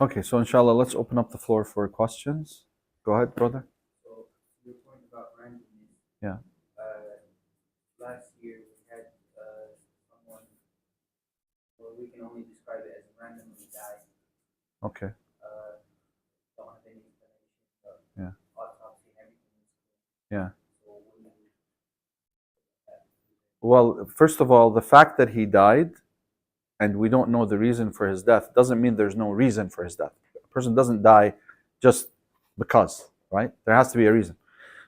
Okay, so inshallah, let's open up the floor for questions. Go ahead, brother. So your point about randomness. Yeah. Last year we had someone, well, we can only describe it as randomly died. Okay. Don't have any explanation, but Yeah. autopsy, everything is clear. Yeah. So what do you Well, first of all, the fact that he died and we don't know the reason for his death doesn't mean there's no reason for his death. A person doesn't die just because, right? There has to be a reason.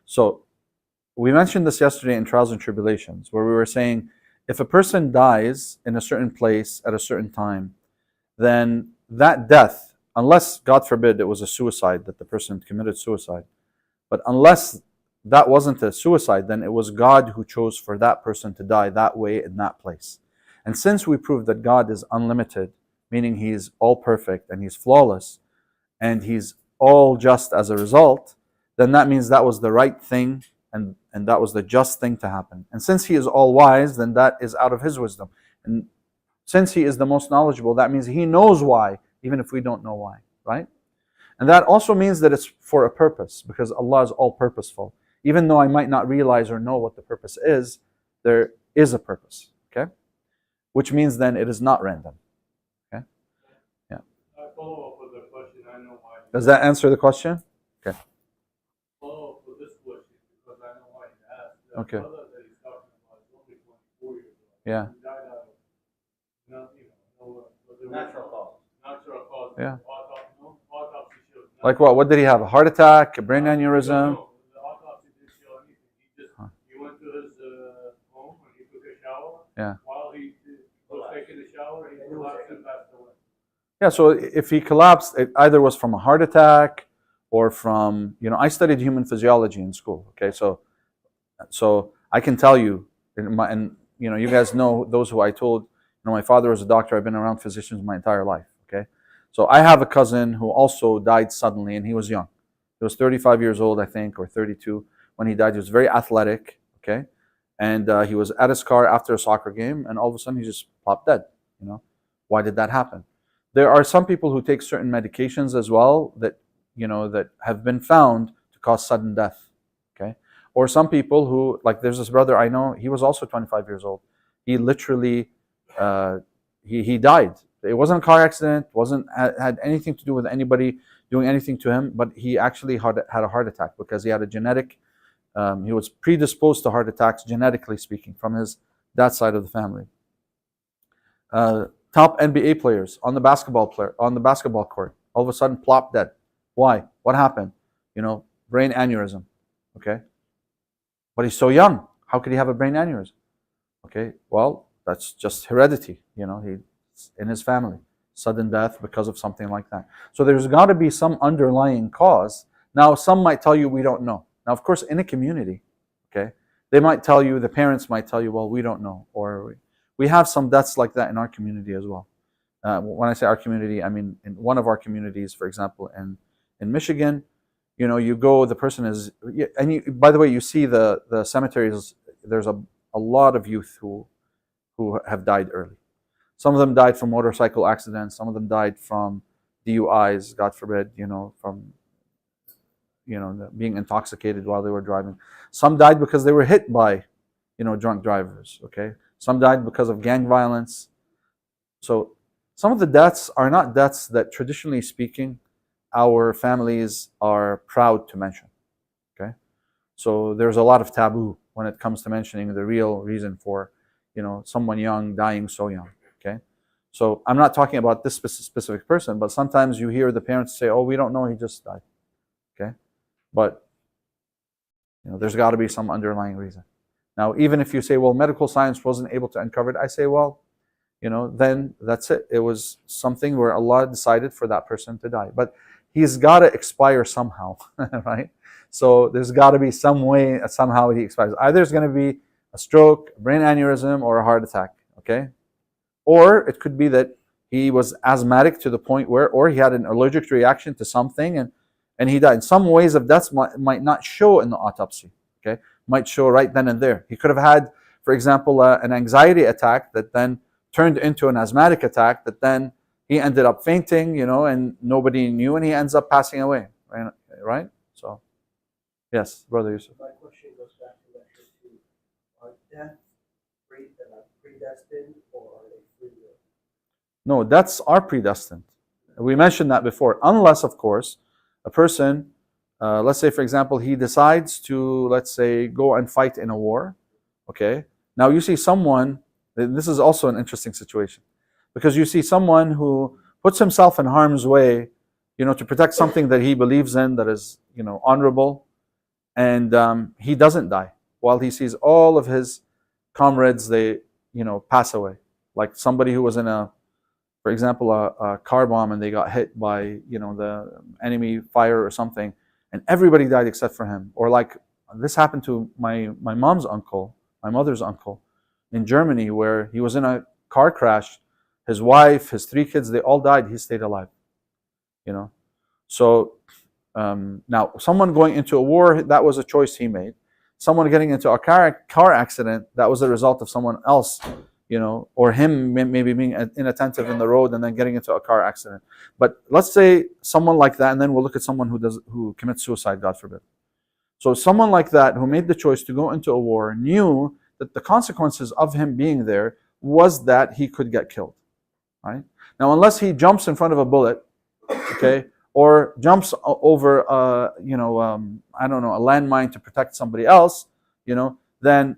So we mentioned this yesterday in Trials and Tribulations, where we were saying if a person dies in a certain place at a certain time, then that death, unless, God forbid, it was a suicide, that the person committed suicide, but unless that wasn't a suicide, then it was God who chose for that person to die that way in that place. And since we proved that God is unlimited, meaning He's all perfect and He's flawless, and He's all just as a result, then that means that was the right thing and that was the just thing to happen. And since He is all wise, then that is out of His wisdom. And since He is the most knowledgeable, that means He knows why, even if we don't know why, right? And that also means that it's for a purpose, because Allah is all purposeful. Even though I might not realize or know what the purpose is, there is a purpose, okay? Which means then it is not random, okay? Yeah. I follow up with a question. I know why. Does that answer the question? Okay. Follow up with this question because I know why you asked. Okay. The brother that he's talking about is only 24 years old. Yeah. He died out of natural cause. Natural cause. Yeah. Autopsy shows. Like what? What did he have? A heart attack? A brain aneurysm? No, the autopsy didn't show anything. He went to his home and he took a shower. Yeah. While he was taking the shower, he collapsed and passed away. Yeah, so if he collapsed, it either was from a heart attack or from, I studied human physiology in school, okay? So I can tell you, and you guys know, those who I told, my father was a doctor, I've been around physicians my entire life, okay? So I have a cousin who also died suddenly, and he was young. He was 35 years old, I think, or 32 when he died. He was very athletic, okay? And he was at his car after a soccer game, and all of a sudden he just popped dead, Why did that happen? There are some people who take certain medications as well that, that have been found to cause sudden death, okay? Or some people who, like there's this brother I know, he was also 25 years old. He literally, he died. It wasn't a car accident, had anything to do with anybody doing anything to him, but he actually had a heart attack because he had a genetic, he was predisposed to heart attacks, genetically speaking, from that side of the family. Top NBA players on the basketball court, all of a sudden plop dead. Why? What happened? Brain aneurysm. Okay, but he's so young. How could he have a brain aneurysm? Okay, well, that's just heredity. He's in his family, sudden death because of something like that. So there's got to be some underlying cause. Now, some might tell you we don't know. Now, of course, in a community, okay, they might tell you, the parents might tell you, well, we don't know, or we have some deaths like that in our community as well. When I say our community, I mean in one of our communities, for example, in Michigan, you go, the person is, and by the way, you see the cemeteries, there's a lot of youth who have died early. Some of them died from motorcycle accidents. Some of them died from DUIs, God forbid, from being intoxicated while they were driving. Some died because they were hit by, drunk drivers, okay? Some died because of gang violence. So some of the deaths are not deaths that, traditionally speaking, our families are proud to mention, okay? So there's a lot of taboo when it comes to mentioning the real reason for, someone young dying so young, okay? So I'm not talking about this specific person, but sometimes you hear the parents say, oh, we don't know, he just died, okay? But, there's got to be some underlying reason. Now, even if you say, well, medical science wasn't able to uncover it, I say, well, then that's it. It was something where Allah decided for that person to die. But he's got to expire somehow, right? So there's got to be some way, somehow he expires. Either it's going to be a stroke, a brain aneurysm, or a heart attack, okay? Or it could be that he was asthmatic to the point where, or he had an allergic reaction to something and he died. Some ways of death might not show in the autopsy, okay? Might show right then and there. He could have had, for example, an anxiety attack that then turned into an asthmatic attack that then he ended up fainting, and nobody knew, and he ends up passing away. Right? So, yes, Brother Yusuf. My question goes back to lecture 2. Are death predestined or are they free will? No, that's our predestined. We mentioned that before. Unless, of course, a person, let's say, for example, he decides to, let's say, go and fight in a war. Okay? Now you see someone, this is also an interesting situation, because you see someone who puts himself in harm's way, to protect something that he believes in, that is, honorable, and he doesn't die, while he sees all of his comrades, they, pass away. Like somebody who was in for example, a car bomb, and they got hit by, the enemy fire or something, and everybody died except for him. Or like this happened to my mom's uncle, my mother's uncle, in Germany, where he was in a car crash. His wife, his 3 kids, they all died. He stayed alive. So now someone going into a war, that was a choice he made. Someone getting into a car accident, that was a result of someone else, or him maybe being inattentive in the road and then getting into a car accident. But let's say someone like that, and then we'll look at someone who commits suicide, God forbid. So someone like that who made the choice to go into a war knew that the consequences of him being there was that he could get killed. Right? Now, unless he jumps in front of a bullet, okay, or jumps over, I don't know, a landmine to protect somebody else, then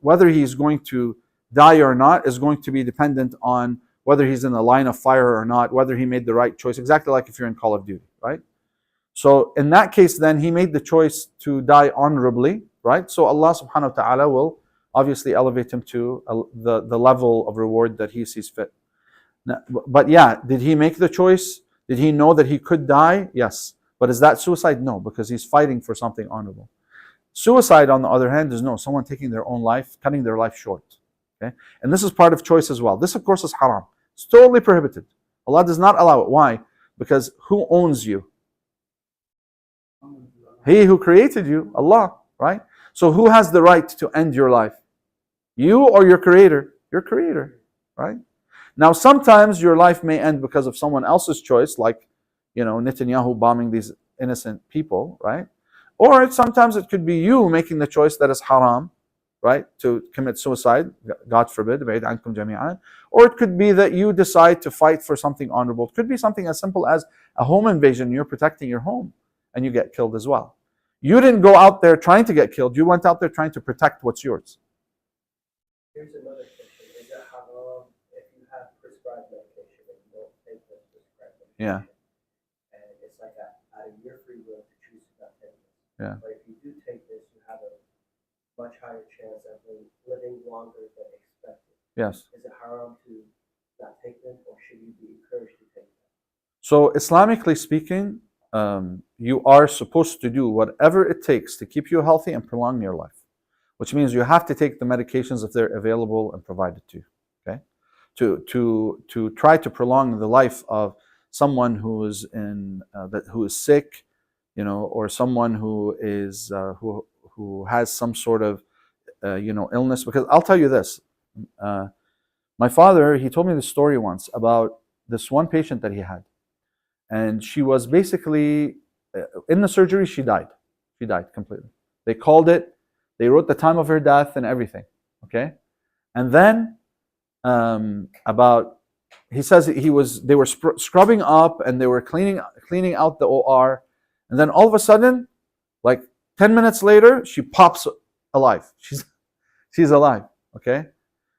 whether he's going to die or not is going to be dependent on whether he's in the line of fire or not, whether he made the right choice, exactly like if you're in Call of Duty, right? So in that case, then he made the choice to die honorably, right? So Allah subhanahu wa ta'ala will obviously elevate him to the level of reward that he sees fit. Now, but yeah, did he make the choice? Did he know that he could die? Yes. But is that suicide? No, because he's fighting for something honorable. Suicide, on the other hand, is someone taking their own life, cutting their life short. Okay? And this is part of choice as well. This, of course, is haram. It's totally prohibited. Allah does not allow it. Why? Because who owns you? He who created you, Allah, right? So who has the right to end your life? You or your creator? Your creator, right? Now, sometimes your life may end because of someone else's choice, like, Netanyahu bombing these innocent people, right? Or sometimes it could be you making the choice that is haram, right? To commit suicide, God forbid, بعيد عنكم جميعا. Or it could be that you decide to fight for something honorable. It could be something as simple as a home invasion. You're protecting your home and you get killed as well. You didn't go out there trying to get killed. You went out there trying to protect what's yours. Here's another question. Is it haram if you have prescribed medication and you don't take the prescribed medication? Yeah. And it's like out of your free will to choose to not take this. Yeah. But if you do take this, you have a much higher chance of living longer than expected. Yes. Is it haram to not take them, or should you be encouraged to take them? So, Islamically speaking, you are supposed to do whatever it takes to keep you healthy and prolong your life, which means you have to take the medications if they're available and provided to you. Okay, to try to prolong the life of someone who is who is sick, or someone who is who has some sort of illness. Because I'll tell you this, my father, he told me this story once about this one patient that he had. And she was basically, in the surgery, she died. She died completely. They called it, they wrote the time of her death and everything, okay? And then, he says they were scrubbing up and they were cleaning out the OR. And then all of a sudden, like 10 minutes later, she pops alive. She's alive, okay?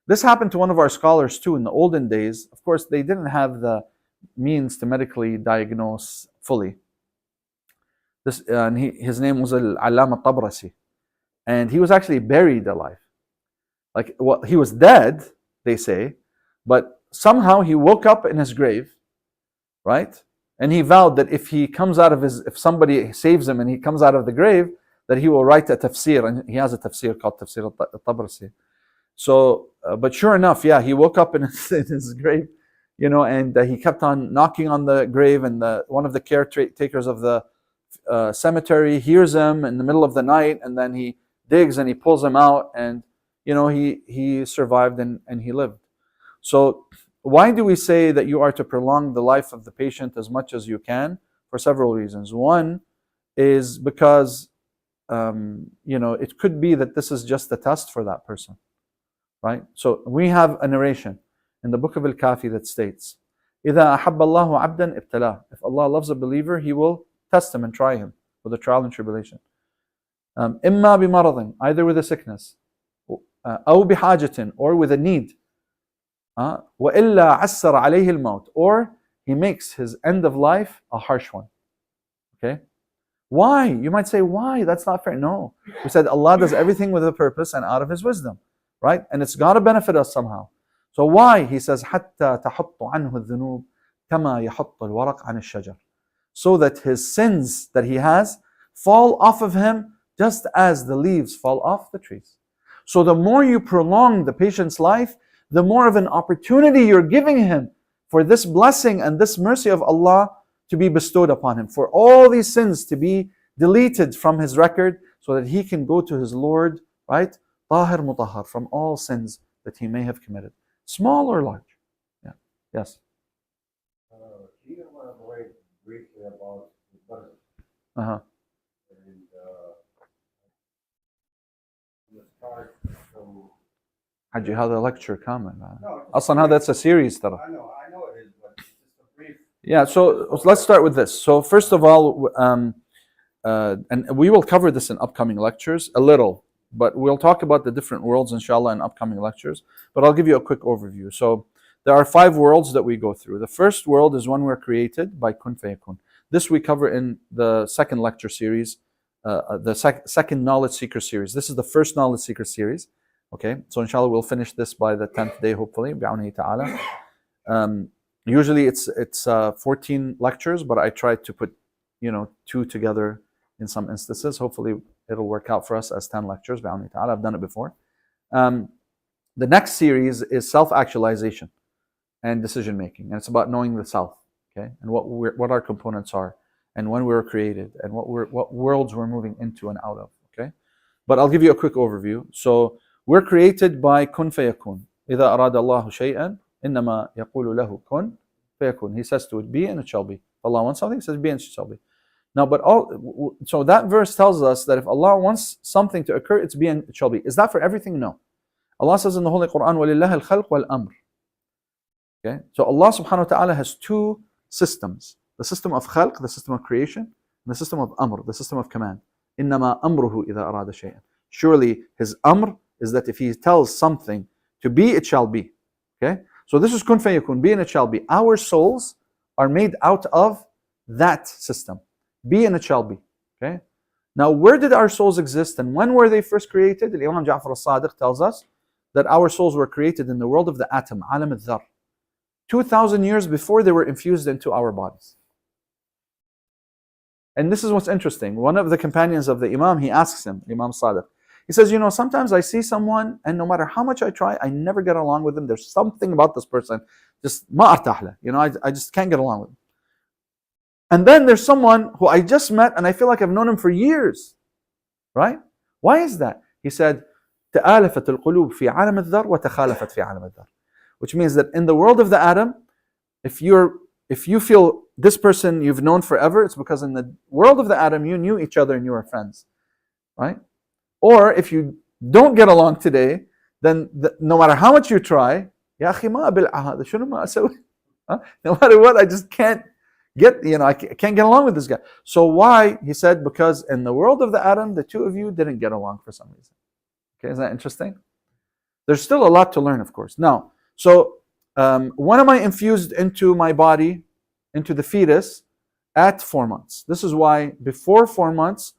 This happened to one of our scholars too in the olden days. Of course, they didn't have the means to medically diagnose fully. His name was Al-Allama Tabrasi, and he was actually buried alive. Like, well, he was dead, they say, but somehow he woke up in his grave, right? And he vowed that if somebody saves him and he comes out of the grave, that he will write a tafsir, and he has a tafsir called Tafsir al-Tabrasi. So, but sure enough, yeah, he woke up in his grave. And he kept on knocking on the grave, and one of the caretakers of the cemetery hears him in the middle of the night, and then he digs and he pulls him out, and he survived and he lived. So why do we say that you are to prolong the life of the patient as much as you can? For several reasons. One is because it could be that this is just a test for that person, right? So we have a narration in the book of Al-Kafi that states, إِذَا أَحَبَّ اللَّهُ عَبْدًا ابْتَلَاهُ. If Allah loves a believer, He will test him and try him with a trial and tribulation. إِمَّا بِمَرَضٍ, either with a sickness, أَوْ بِحَاجَةٍ, or with a need, وَإِلَّا عَسَّرَ عَلَيْهِ الْمَوْتِ, or He makes his end of life a harsh one. Okay? Why? You might say, why? That's not fair. No. We said Allah does everything with a purpose and out of His wisdom. Right? And it's got to benefit us somehow. So why? He says, حَتَّى تَحُطُّ عَنْهُ الذُّنُوبِ كَمَا يَحُطُّ الْوَرَقْ عَنِ الشَّجَرِ. So that his sins that he has fall off of him just as the leaves fall off the trees. So the more you prolong the patient's life, the more of an opportunity you're giving him for this blessing and this mercy of Allah to be bestowed upon him, for all these sins to be deleted from his record so that he can go to his Lord, right? Tahir mutahhar, from all sins that he may have committed, small or large. Yeah. Yes. Can you elaborate briefly about the Badr? Uh-huh. And let's start from. Haji, هذا lecture كامل. No, أصلا هذا it's a series ترى. I know it is, but it's just a brief. Yeah, so let's start with this. So first of all, and we will cover this in upcoming lectures a little, but we'll talk about the different worlds inshallah in upcoming lectures. But I'll give you a quick overview. So there are 5 worlds that we go through. The first world is when we're created by Kun Fayakun. This we cover in the second lecture series, the second knowledge seeker series. This is the first knowledge seeker series. Okay, so inshallah we'll finish this by the 10th day, hopefully. Bi'awnihi ta'ala. Usually it's 14 lectures, but I tried to put 2 together in some instances. Hopefully it'll work out for us as 10 lectures. Bi'awnihi ta'ala. I've done it before. The next series is self-actualization and decision making, and it's about knowing the self, okay, and what our components are, and when we were created, and what worlds we're moving into and out of. Okay, but I'll give you a quick overview. So we're created by kun fayakun. إذا أراد الله شيئا إنما يقول له كن فيكون. He says to it, be and it shall be. If Allah wants something, He says be and it shall be. Now, so that verse tells us that if Allah wants something to occur, it's be and it shall be. Is that for everything? No. Allah says in the Holy Quran, وَلِلَّهِ الْخَلْقُ وَالْأَمْرُ. Okay, so Allah subhanahu wa ta'ala has 2 systems: the system of khalq, the system of creation, and the system of amr, the system of command. إِنَّمَا أَمْرُهُ إِذَا أَرَادَ شَيْئًا. Surely His amr is that if He tells something to be, it shall be. Okay, so this is kun fayakun, be and it shall be. Our souls are made out of that system, be and it shall be. Okay, now where did our souls exist and when were they first created? Imam Ja'far al-Sadiq tells us that our souls were created in the world of the atom, alam al-dhar, 2,000 years before they were infused into our bodies. And this is what's interesting. One of the companions of the Imam, he asks him, Imam Sadiq, he says, sometimes I see someone and no matter how much I try, I never get along with them. There's something about this person, just ma artah lahu. I just can't get along with him. And then there's someone who I just met and I feel like I've known him for years. Right? Why is that? He said, تآلفت القلوب في عالم الذر وتخالفت في عالم الذر. Which means that in the world of the atom, if you feel this person you've known forever, it's because in the world of the atom you knew each other and you were friends, right? Or if you don't get along today, then no matter how much you try, يا أخي ما أبلع هذا شنو ما أسوي? No matter what, I just can't get, I can't get along with this guy. So why? He said, because in the world of the atom, the 2 of you didn't get along for some reason. Okay, is that interesting? There's still a lot to learn, of course. Now, so when am I infused into my body, into the fetus? At 4 months. This is why before 4 months,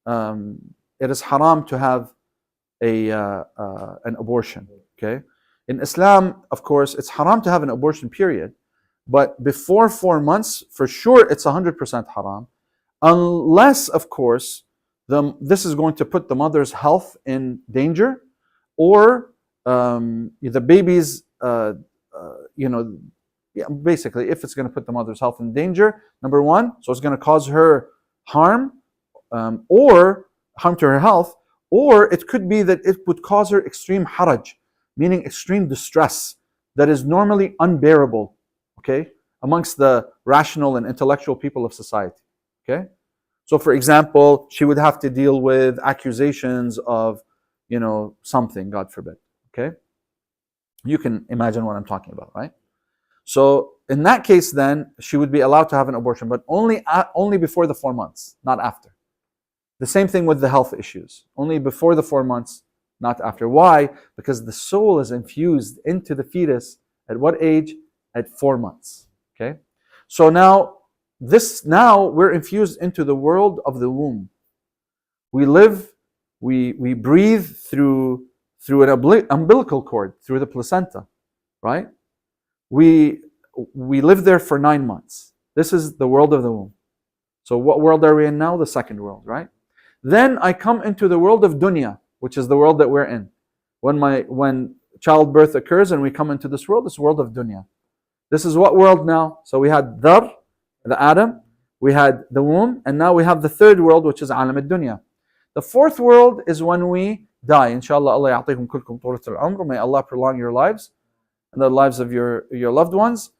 it is haram to have an abortion. Okay, in Islam, of course, it's haram to have an abortion, period. But before 4 months, for sure, it's 100% haram, unless, of course, this is going to put the mother's health in danger, or the baby's, basically, if it's going to put the mother's health in danger, number 1, so it's going to cause her harm, or harm to her health, or it could be that it would cause her extreme haraj, meaning extreme distress, that is normally unbearable, okay, amongst the rational and intellectual people of society, okay? So for example, she would have to deal with accusations of, something, God forbid, okay? You can imagine what I'm talking about, right? So in that case, then she would be allowed to have an abortion, but only before the 4 months, not after. The same thing with the health issues. Only before the 4 months, not after. Why? Because the soul is infused into the fetus at what age? At 4 months. Okay? So now we're infused into the world of the womb. We live, we breathe through an umbilical cord, through the placenta, right? We live there for 9 months. This is the world of the womb. So what world are we in now? The second world, right? Then I come into the world of dunya, which is the world that we're in. When childbirth occurs and we come into this world of dunya. This is what world now? So we had Dhar, the Adam, we had the womb, and now we have the third world, which is Alam al-Dunya. The fourth world is when we die. Inshallah, Allah ya'atikum kulkum turat al-umr. May Allah prolong your lives and the lives of your loved ones.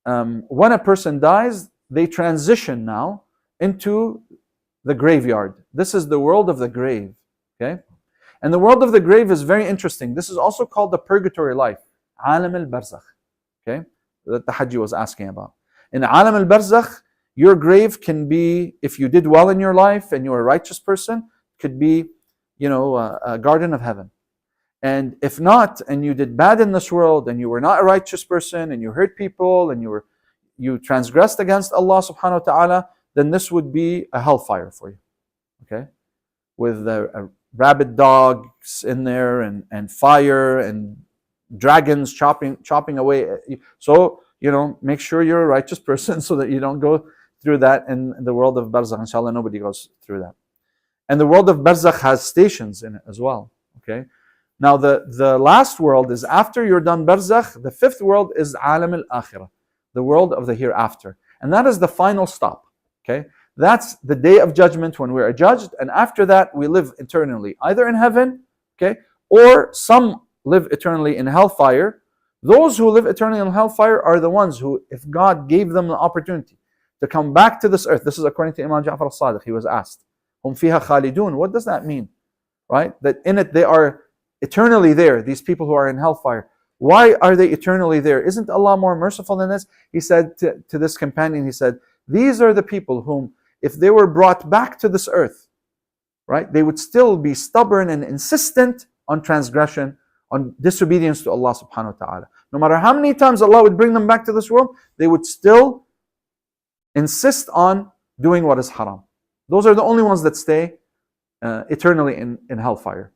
When a person dies, they transition now into the graveyard. This is the world of the grave. Okay? And the world of the grave is very interesting. This is also called the purgatory life. Alam al-Barzakh. Okay? That the Hajji was asking about. In Alam al-Barzakh, your grave can be, if you did well in your life and you're a righteous person, could be, a garden of heaven. And if not, and you did bad in this world, and you were not a righteous person, and you hurt people, and you transgressed against Allah subhanahu wa ta'ala, then this would be a hellfire for you. Okay? With rabid dogs in there, and fire, and dragons chopping away. So, make sure you're a righteous person so that you don't go through that in the world of Barzakh. Inshallah, nobody goes through that. And the world of Barzakh has stations in it as well. Okay? Now the last world is after you're done Barzakh. The fifth world is Alam al-Akhirah, the world of the hereafter. And that is the final stop. Okay? That's the day of judgment when we're judged, and after that we live eternally, either in heaven, okay, or some live eternally in hellfire. Those who live eternally in hellfire are the ones who, if God gave them the opportunity to come back to this earth, this is according to Imam Ja'far al-Sadiq, he was asked, Hum fiha khalidun. What does that mean? Right? That in it they are eternally there, these people who are in hellfire. Why are they eternally there? Isn't Allah more merciful than this? He said to this companion, he said, these are the people whom, if they were brought back to this earth, right, they would still be stubborn and insistent on transgression, on disobedience to Allah subhanahu wa ta'ala. No matter how many times Allah would bring them back to this world, they would still insist on doing what is haram. Those are the only ones that stay eternally in hellfire.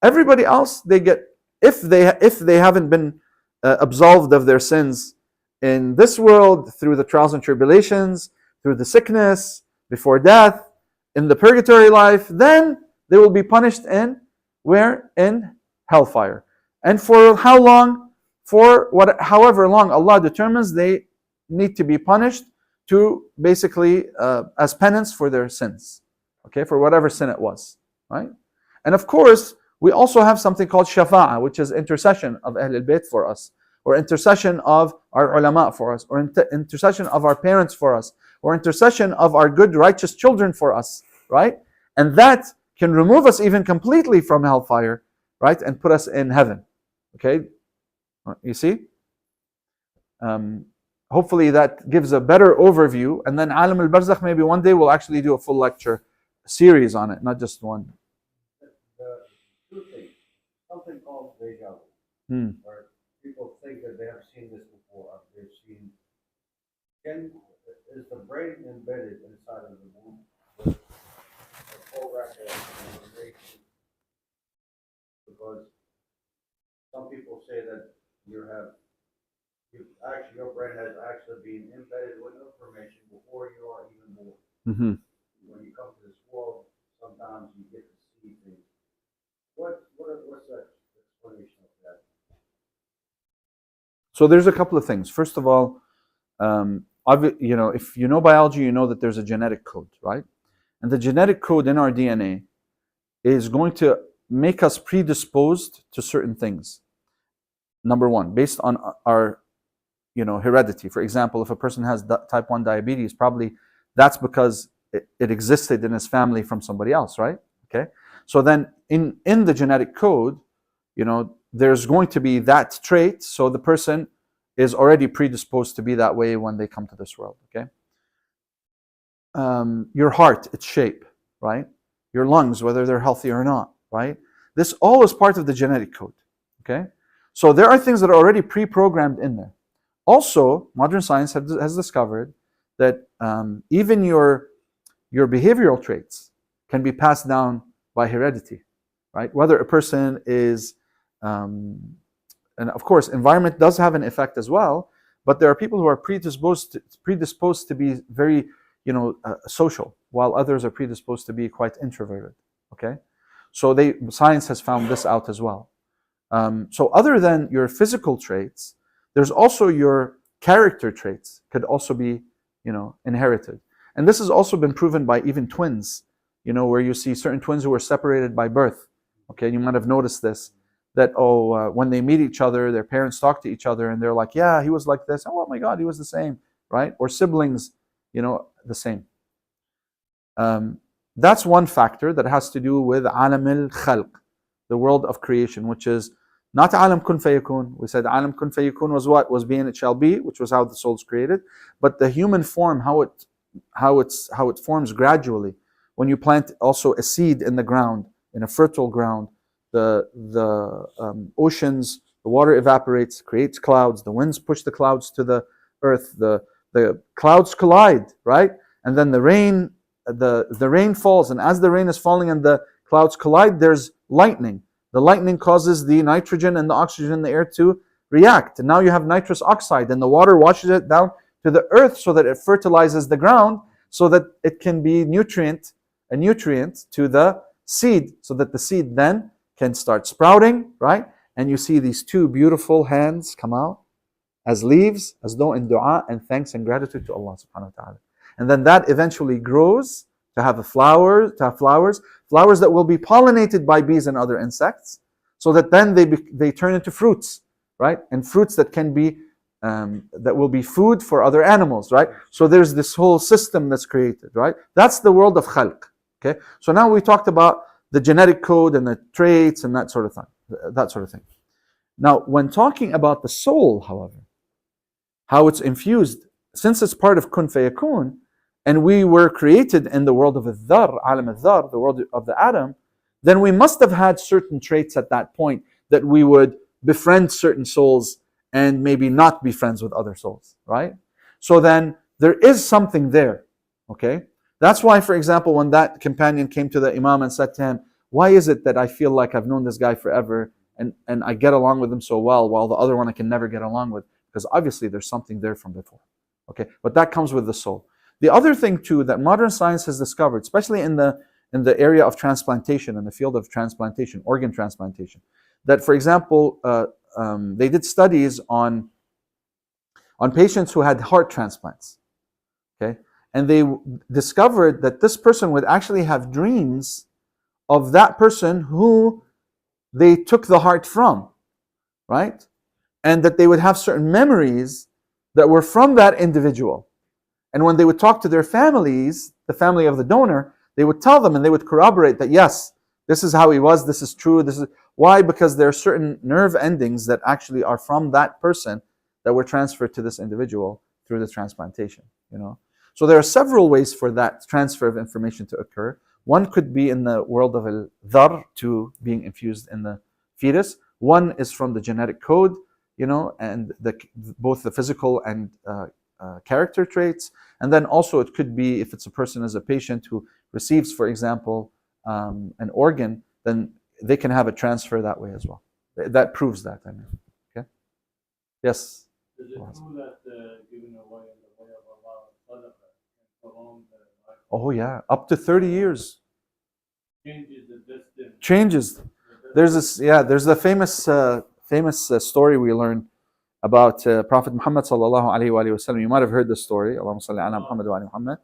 Everybody else, they get, if they haven't been absolved of their sins in this world, through the trials and tribulations, through the sickness, before death, in the purgatory life, then they will be punished in where? In hellfire. And for how long? For however long Allah determines they need to be punished, to basically as penance for their sins. Okay, for whatever sin it was. Right? And of course, we also have something called shafa'ah, which is intercession of Ahl al-Bayt for us, or intercession of our ulama for us, or intercession of our parents for us, or intercession of our good righteous children for us, right? And that can remove us even completely from hellfire, right? And put us in heaven, okay? You see? Hopefully that gives a better overview, and then Alam al-Barzakh, maybe one day we'll actually do a full lecture series on it, not just one. Two things. Something called deja vu, where people think that they have seen this before, or they've seen. Is the brain embedded inside of the womb with a full record of information? Because some people say that your brain has actually been embedded with information before you are even born. Mm-hmm. When you come to this world, sometimes you get to see things. What's that explanation of that? So there's a couple of things. First of all, if you know biology, you know that there's a genetic code, right? And the genetic code in our DNA is going to make us predisposed to certain things. number one, based on our, heredity. For example, if a person has type 1 diabetes, probably that's because it existed in his family from somebody else, right? Okay. So then in the genetic code, there's going to be that trait. So the person is already predisposed to be that way when they come to this world, okay? Your heart, its shape, right? Your lungs, whether they're healthy or not, right? This all is part of the genetic code, okay? So there are things that are already pre-programmed in there. Also, modern science has discovered that even your behavioral traits can be passed down by heredity, right? Whether a person is, and of course, environment does have an effect as well, but there are people who are predisposed to be very, social, while others are predisposed to be quite introverted, okay? So science has found this out as well. So other than your physical traits, there's also your character traits could also be, inherited. And this has also been proven by even twins, where you see certain twins who are separated by birth. Okay, you might have noticed this, that, when they meet each other, their parents talk to each other and they're like, yeah, he was like this. Oh my God, he was the same, right? Or siblings, the same. That's one factor that has to do with alam al-khalq, the world of creation, which is not alam kun fayakun. We said alam kun fayakun was what? Was being it shall be, which was how the soul is created. But the human form, how it forms gradually. When you plant also a seed in the ground, in a fertile ground, the oceans, the water evaporates, creates clouds, the winds push the clouds to the earth, the clouds collide, right? And then the rain falls, and as the rain is falling and the clouds collide, there's lightning. The lightning causes the nitrogen and the oxygen in the air to react. And now you have nitrous oxide, and the water washes it down to the earth so that it fertilizes the ground, so that it can be a nutrient to the seed, so that the seed then can start sprouting, right? And you see these two beautiful hands come out as leaves, as though in dua and thanks and gratitude to Allah subhanahu wa ta'ala. And then that eventually grows to have flowers that will be pollinated by bees and other insects, so that then they turn into fruits, right? And fruits that can be that will be food for other animals, right? So there's this whole system that's created, right? That's the world of khalq. Okay. So now we talked about the genetic code and the traits and that sort of thing. Now, when talking about the soul, however, how it's infused, since it's part of kun fayakun, and we were created in the world of al-dhar, alam al-dhar, the world of the atom, then we must have had certain traits at that point that we would befriend certain souls and maybe not be friends with other souls, right? So then there is something there, okay? That's why, for example, when that companion came to the Imam and said to him, why is it that I feel like I've known this guy forever and I get along with him so well, while the other one I can never get along with? Because obviously there's something there from before, okay? But that comes with the soul. The other thing too that modern science has discovered, especially in the area of transplantation, in the field of transplantation, organ transplantation, that, for example, they did studies on patients who had heart transplants, okay? And they discovered that this person would actually have dreams of that person who they took the heart from, right? And that they would have certain memories that were from that individual. And when they would talk to their families, the family of the donor, they would tell them and they would corroborate that, yes, this is how he was, this is true, this is... Why? Because there are certain nerve endings that actually are from that person that were transferred to this individual through the transplantation, So there are several ways for that transfer of information to occur. One could be in the world of al-dhar, to being infused in the fetus. One is from the genetic code, and both the physical and character traits. And then also it could be, if it's a person as a patient who receives, for example, an organ, then they can have a transfer that way as well. That proves that, I mean. Okay? Yes? Is it true that giving away in the way of Allah sadaqah can prolong the life? Oh yeah, up to 30 years. Changes the destiny. Changes. There's the famous story we learned about Prophet Muhammad sallallahu alaihi wasallam. You might have heard the story. Allahumma salli ala Muhammad wa ala Muhammad.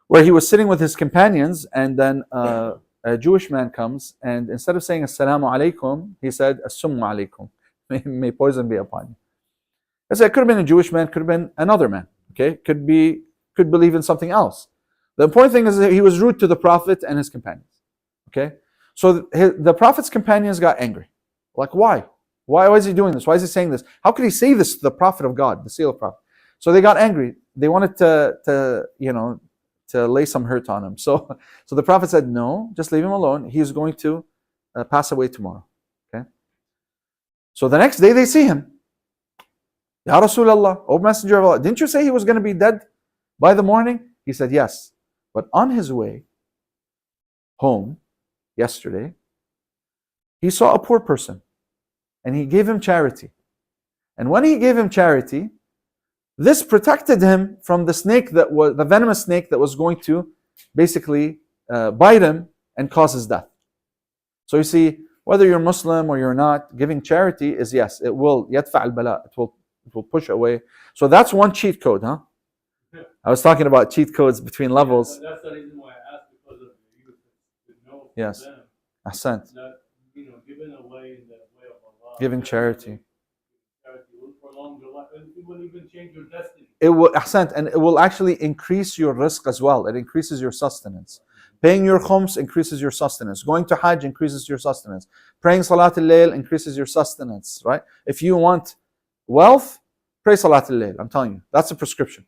Where he was sitting with his companions, and then a Jewish man comes, and instead of saying assalamu alaikum, he said assalamu alaikum. may poison be upon you. I said, it could have been a Jewish man, could have been another man. Okay, could believe in something else. The important thing is that he was rude to the Prophet and his companions. Okay, so the Prophet's companions got angry. Like, why? Why is he doing this? Why is he saying this? How could he say this to the Prophet of God, the sealed Prophet? So they got angry. They wanted to lay some hurt on him. So the Prophet said, no, just leave him alone. He is going to pass away tomorrow. Okay. So the next day they see him. Ya Rasulullah, O Messenger of Allah, didn't you say he was going to be dead by the morning? He said, yes. But on his way home yesterday, he saw a poor person and he gave him charity. And when he gave him charity, this protected him from the snake the venomous snake that was going to basically bite him and cause his death. So you see, whether you're Muslim or you're not, giving charity is, yes, it will yadfa al-bala, it will push away. So that's one cheat code, huh? I was talking about cheat codes between levels. That's the reason why I asked, because of you to know from Yes. them Ahsant. that, giving away in the way of Allah, Giving charity. charity will prolong your life, and it will even change your destiny. It will, ahsant, and it will actually increase your rizq as well. It increases your sustenance. Paying your khums increases your sustenance. Going to Hajj increases your sustenance. Praying Salat al-Layl increases your sustenance, right? If you want wealth, pray Salat al-Layl. I'm telling you, that's a prescription.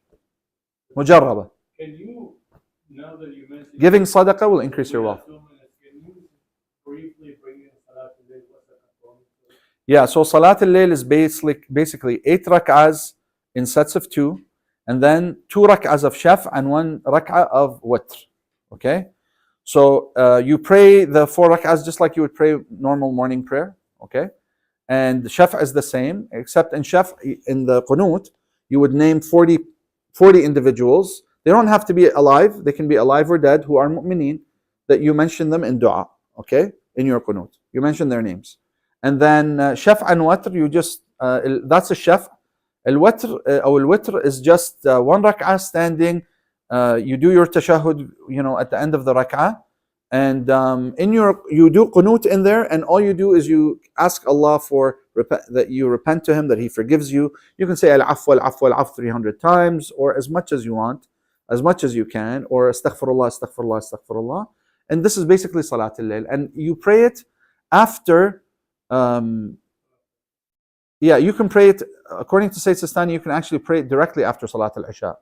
Mujarraba. Can you, now that you mentioned Giving sadaqah will increase your wealth. 2 minutes, can you briefly bring in Salat al-Layl? What's the component? Yeah, so Salat al-Layl is basically 8 rak'ahs in sets of 2, and then 2 rak'ahs of shaf and 1 rak'ah of witr. Okay? So you pray the 4 rak'ahs just like you would pray normal morning prayer. Okay? And the shaf is the same, except in shaf, in the qunut, you would name 40 individuals. They don't have to be alive, they can be alive or dead, who are mu'mineen, that you mention them in dua. Okay? In your qunut. You mention their names. And then shaf and watr, you just, that's a shaf. Al-witr is just 1 rak'ah standing. You do your tashahud, at the end of the rak'ah. And you do qunut in there, and all you do is you ask Allah that you repent to Him, that He forgives you. You can say al-afwa, al-afwa, al-afwa 300 times, or as much as you want, as much as you can, or astaghfirullah, astaghfirullah, astaghfirullah. And this is basically Salat al-Layl. And you pray it after, you can pray it, according to Sayyid Sistani, you can actually pray it directly after Salat al-Isha.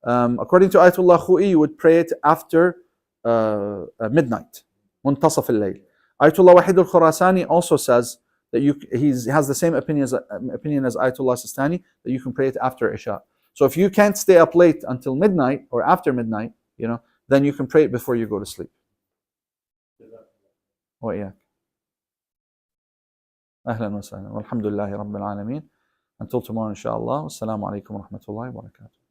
According to Ayatollah Khou'i, you would pray it after midnight, muntasaf al-layl. Ayatollah Wahid al-Khurasani also says that he has the same opinion as Ayatollah Sistani, that you can pray it after Isha. So if you can't stay up late until midnight or after midnight, then you can pray it before you go to sleep. وإياك. أهلا وسهلا والحمد لله رب العالمين. Until tomorrow, inshallah. Wassalamu alaikum wa rahmatullahi wa barakatuh.